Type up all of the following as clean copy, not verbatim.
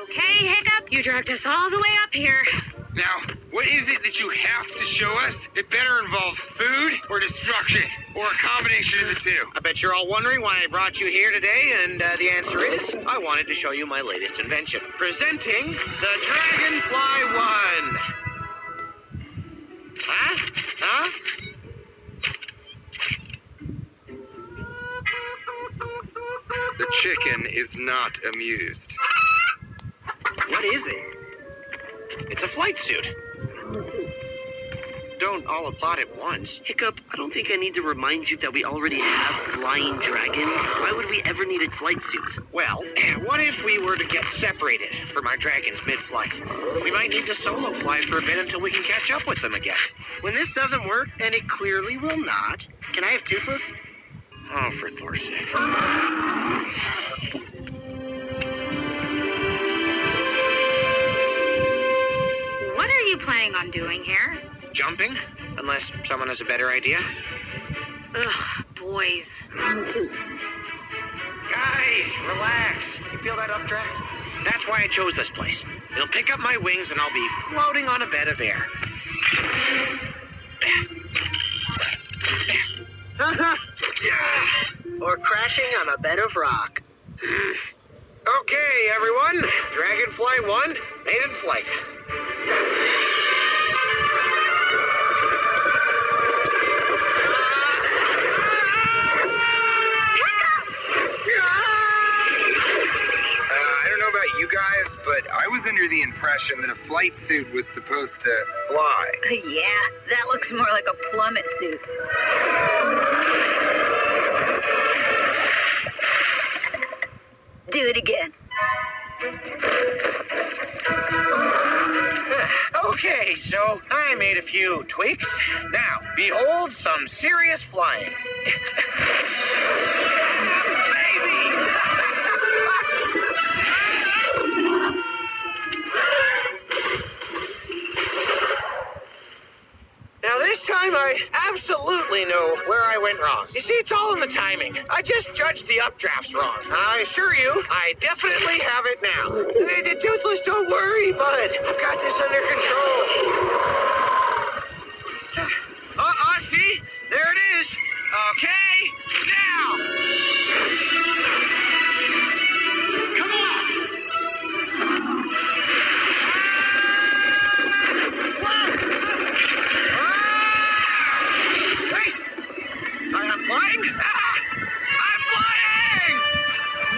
Okay, Hiccup, you dragged us all the way up here. Now, what is it that you have to show us? It better involve food or destruction, or a combination of the two. I bet you're all wondering why I brought you here today, and the answer is I wanted to show you my latest invention. Presenting the Dragonfly One. Huh? The chicken is not amused. What is it? It's a flight suit. Don't all applaud at once. Hiccup, I don't think I need to remind you that we already have flying dragons. Why would we ever need a flight suit? Well, what if we were to get separated from our dragons mid-flight? We might need to solo fly for a bit until we can catch up with them again. When this doesn't work, and it clearly will not, can I have Toothless? Oh, for Thor's sake. What are you planning on doing here? Jumping? Unless someone has a better idea. Ugh, boys. Guys, relax. You feel that updraft? That's why I chose this place. It'll pick up my wings and I'll be floating on a bed of air. Or crashing on a bed of rock. Okay, everyone. Dragonfly One, made in flight. I don't know about you guys, but I was under the impression that a flight suit was supposed to fly. Yeah, that looks more like a plummet suit. Do it again. Okay, so I made a few tweaks. Now, behold some serious flying. Now this time I absolutely know where I went wrong. You see, it's all in the timing. I just judged the updrafts wrong. I assure you, I definitely have it now. Toothless, don't worry, bud. I've got this under control. See? There it is. Okay, now. Come on. Wait! I'm flying? I'm flying!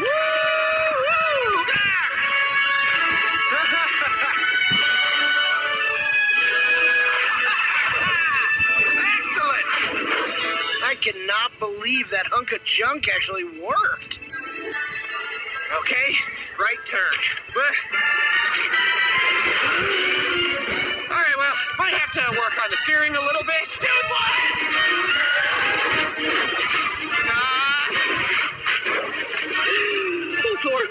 Woo! Excellent! I cannot believe that hunk of junk actually worked. Okay, right turn. All right, well, might have to work on the steering a little bit. Toothless! Thor.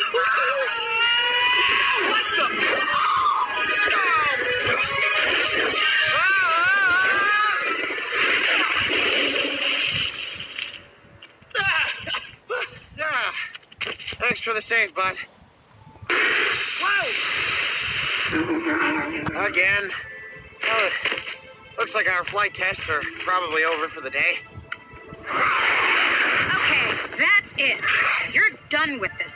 What the? Thanks for the save, bud. Whoa! Again. Oh, looks like our flight tests are probably over for the day. Okay, that's it. You're done with this.